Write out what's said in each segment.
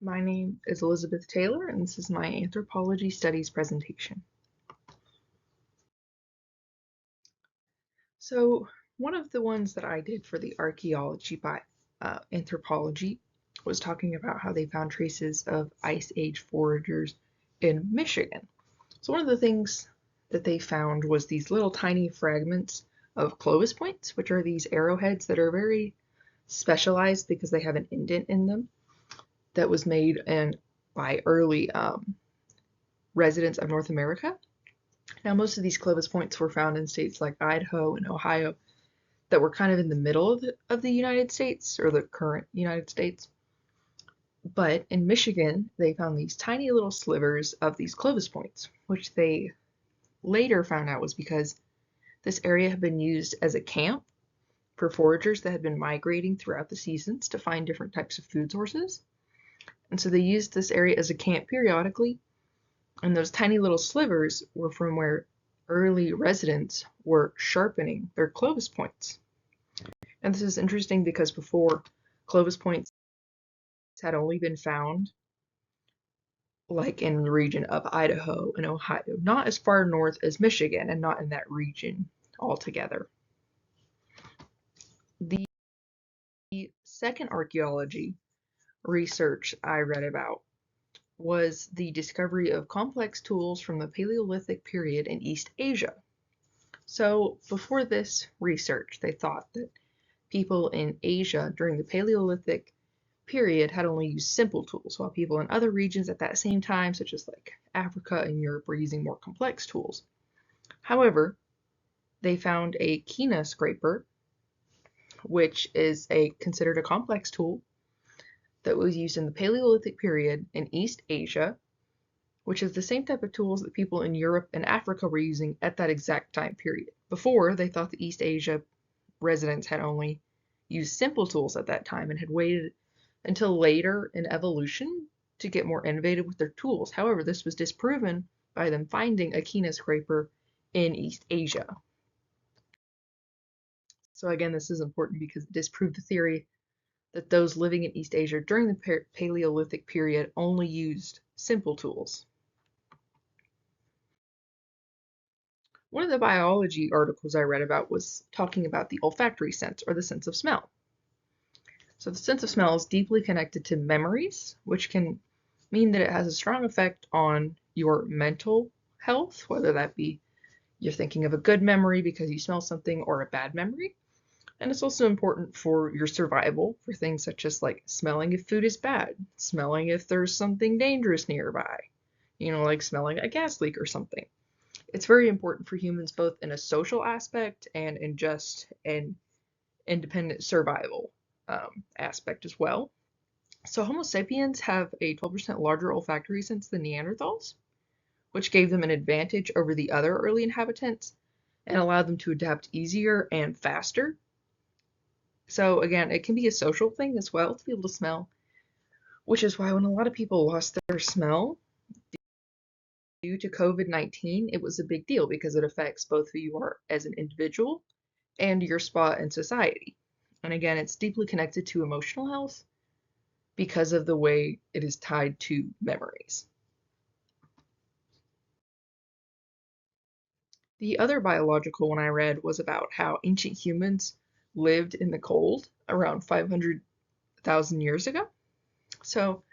My name is Elizabeth Taylor, and this is my anthropology studies presentation. So, one of the ones that I did for the archaeology by anthropology was talking about how they found traces of Ice Age foragers in Michigan. So, one of the things that they found was these little tiny fragments of Clovis points, which are these arrowheads that are very specialized because they have an indent in them that was made by early residents of North America. Now, most of these Clovis points were found in states like Idaho and Ohio that were kind of in the middle of the United States, or the current United States. But in Michigan, they found these tiny little slivers of these Clovis points, which they later found out was because this area had been used as a camp for foragers that had been migrating throughout the seasons to find different types of food sources. And so they used this area as a camp periodically, and those tiny little slivers were from where early residents were sharpening their Clovis points. And this is interesting because before, Clovis points had only been found like in the region of Idaho and Ohio, not as far north as Michigan and not in that region altogether. The second archaeology research I read about was the discovery of complex tools from the Paleolithic period in East Asia. So before this research, they thought that people in Asia during the Paleolithic period had only used simple tools, while people in other regions at that same time, such as like Africa and Europe, were using more complex tools. However, they found a quina scraper, which is considered a complex tool that was used in the Paleolithic period in East Asia, which is the same type of tools that people in Europe and Africa were using at that exact time period. Before, they thought the East Asia residents had only used simple tools at that time and had waited until later in evolution to get more innovative with their tools. However, this was disproven by them finding a quina scraper in East Asia. So again, this is important because it disproved the theory that those living in East Asia during the Paleolithic period only used simple tools. One of the biology articles I read about was talking about the olfactory sense, or the sense of smell. So the sense of smell is deeply connected to memories, which can mean that it has a strong effect on your mental health, whether that be you're thinking of a good memory because you smell something or a bad memory. And it's also important for your survival for things such as like smelling if food is bad, smelling if there's something dangerous nearby, like smelling a gas leak or something. It's very important for humans both in a social aspect and in just an independent survival aspect as well. So Homo sapiens have a 12% larger olfactory sense than Neanderthals, which gave them an advantage over the other early inhabitants and allowed them to adapt easier and faster. So again, it can be a social thing as well to be able to smell, which is why when a lot of people lost their smell due to COVID-19, it was a big deal because it affects both who you are as an individual and your spot in society. And again, it's deeply connected to emotional health because of the way it is tied to memories. The other biological one I read was about how ancient humans lived in the cold around 500,000 years ago. So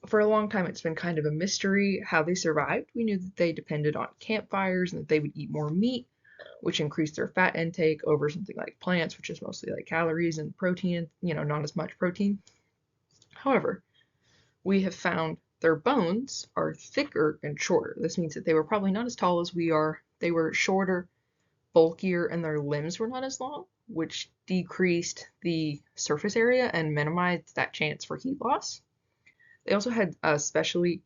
for a long time, it's been kind of a mystery how they survived. We knew that they depended on campfires and that they would eat more meat, which increased their fat intake over something like plants, which is mostly like calories and protein, not as much protein. However, we have found their bones are thicker and shorter. This means that they were probably not as tall as we are. They were shorter, bulkier, and their limbs were not as long, which decreased the surface area and minimized that chance for heat loss. They also had specially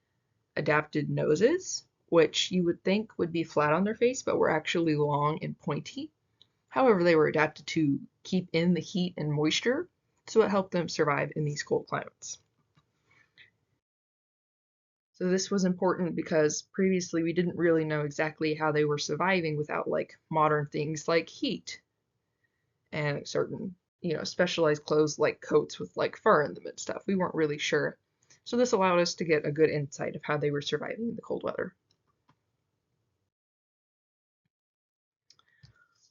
adapted noses, which you would think would be flat on their face, but were actually long and pointy. However, they were adapted to keep in the heat and moisture, so it helped them survive in these cold climates. So this was important because previously we didn't really know exactly how they were surviving without like modern things like heat and certain, specialized clothes like coats with like fur in them and stuff. We weren't really sure. So this allowed us to get a good insight of how they were surviving in the cold weather.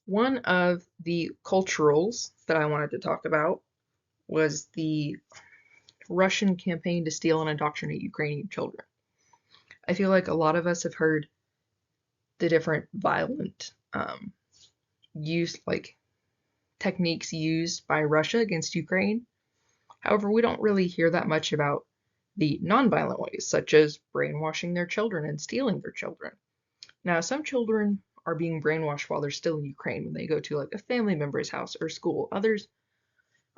One of the culturals that I wanted to talk about was the Russian campaign to steal and indoctrinate Ukrainian children. I feel like a lot of us have heard the different violent techniques used by Russia against Ukraine. However, we don't really hear that much about the nonviolent ways, such as brainwashing their children and stealing their children. Now, some children are being brainwashed while they're still in Ukraine when they go to like a family member's house or school. Others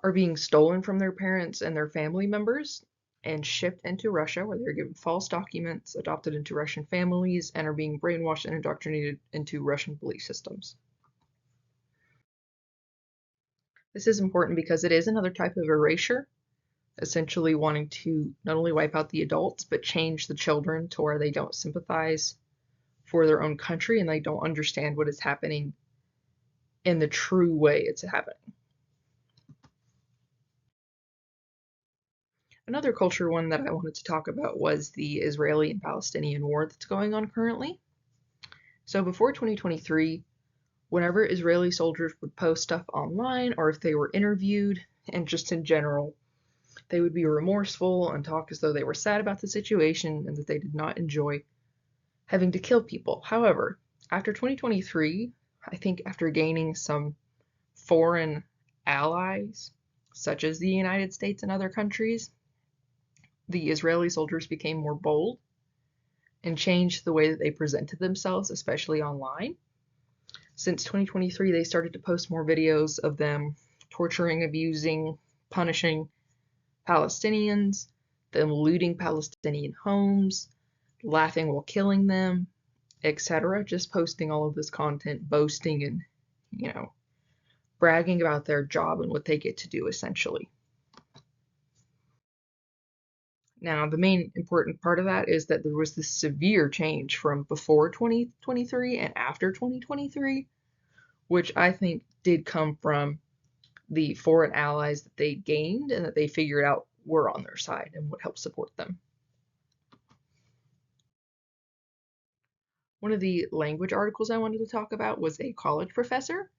are being stolen from their parents and their family members and shipped into Russia, where they're given false documents, adopted into Russian families, and are being brainwashed and indoctrinated into Russian belief systems. This is important because it is another type of erasure, essentially wanting to not only wipe out the adults, but change the children to where they don't sympathize for their own country and they don't understand what is happening in the true way it's happening. Another culture one that I wanted to talk about was the Israeli and Palestinian war that's going on currently. So before 2023, whenever Israeli soldiers would post stuff online or if they were interviewed, and just in general, they would be remorseful and talk as though they were sad about the situation and that they did not enjoy having to kill people. However, after 2023, I think after gaining some foreign allies, such as the United States and other countries, the Israeli soldiers became more bold and changed the way that they presented themselves, especially online. Since 2023, they started to post more videos of them torturing, abusing, punishing Palestinians, them looting Palestinian homes, laughing while killing them, etc. Just posting all of this content, boasting and, bragging about their job and what they get to do essentially. Now, the main important part of that is that there was this severe change from before 2023 and after 2023, which I think did come from the foreign allies that they gained and that they figured out were on their side and would help support them. One of the language articles I wanted to talk about was a college professor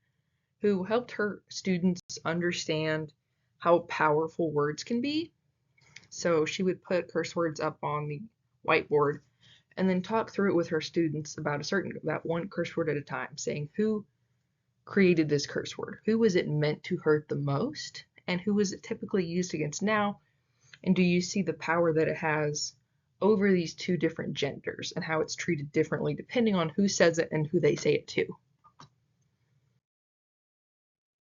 who helped her students understand how powerful words can be. So she would put curse words up on the whiteboard and then talk through it with her students about one curse word at a time, saying who created this curse word, who was it meant to hurt the most, and who was it typically used against now, and do you see the power that it has over these two different genders and how it's treated differently depending on who says it and who they say it to.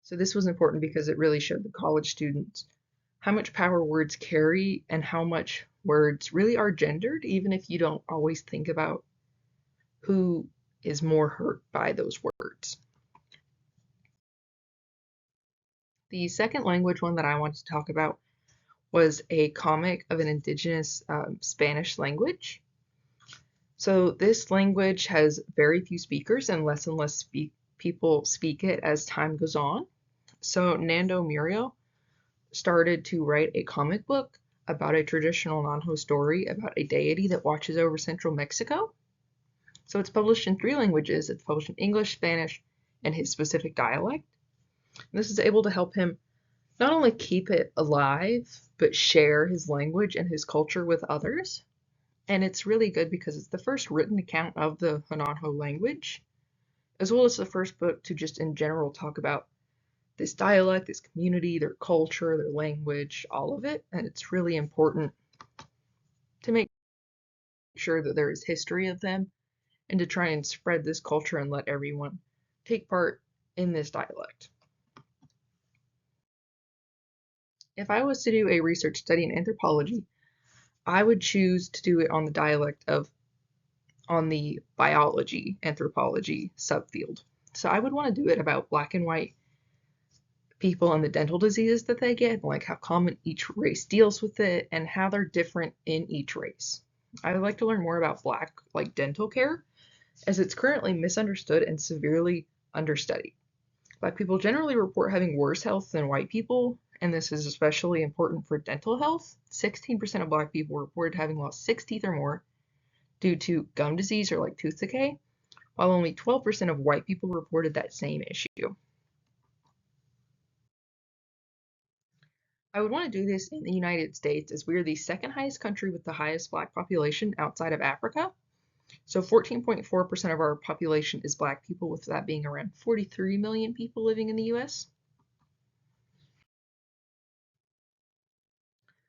So this was important because it really showed the college students how much power words carry and how much words really are gendered, even if you don't always think about who is more hurt by those words. The second language one that I wanted to talk about was a comic of an indigenous Spanish language. So this language has very few speakers and less people speak it as time goes on. So Nando Muriel started to write a comic book about a traditional Nanjo story about a deity that watches over central Mexico. So it's published in 3 languages. It's published in English, Spanish, and his specific dialect. And this is able to help him not only keep it alive, but share his language and his culture with others. And it's really good because it's the first written account of the Nanjo language, as well as the first book to just in general talk about this dialect, this community, their culture, their language, all of it. And it's really important to make sure that there is history of them and to try and spread this culture and let everyone take part in this dialect. If I was to do a research study in anthropology, I would choose to do it on the biology anthropology subfield. So I would want to do it about black and white people and the dental diseases that they get, like how common each race deals with it and how they're different in each race. I would like to learn more about black dental care, as it's currently misunderstood and severely understudied. Black people generally report having worse health than white people, and this is especially important for dental health. 16% of Black people reported having lost 6 teeth or more due to gum disease or like tooth decay, while only 12% of white people reported that same issue. I would want to do this in the United States as we are the second highest country with the highest Black population outside of Africa. So 14.4% of our population is Black people, with that being around 43 million people living in the US.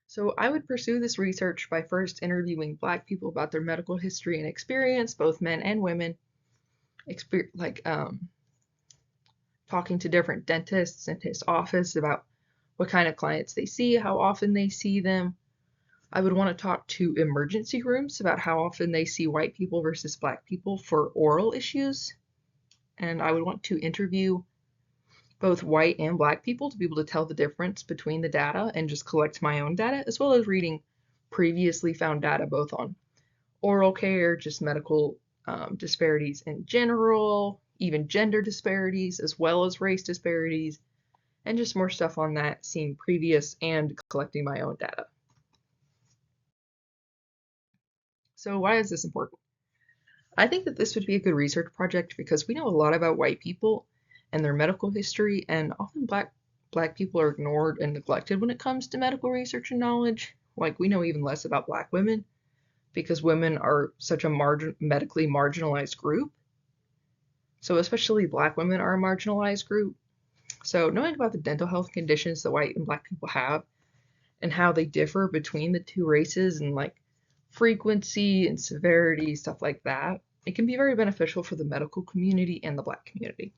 So I would pursue this research by first interviewing Black people about their medical history and experience, both men and women, talking to different dentists in his office about what kind of clients they see, how often they see them. I would want to talk to emergency rooms about how often they see white people versus Black people for oral issues. And I would want to interview both white and Black people to be able to tell the difference between the data and just collect my own data, as well as reading previously found data both on oral care, just medical disparities in general, even gender disparities, as well as race disparities, and just more stuff on that, seeing previous and collecting my own data. So why is this important? I think that this would be a good research project because we know a lot about white people and their medical history, and often black people are ignored and neglected when it comes to medical research and knowledge. Like, we know even less about Black women because women are such a medically marginalized group. So especially Black women are a marginalized group. So knowing about the dental health conditions that white and Black people have and how they differ between the two races and like frequency and severity, stuff like that, it can be very beneficial for the medical community and the Black community.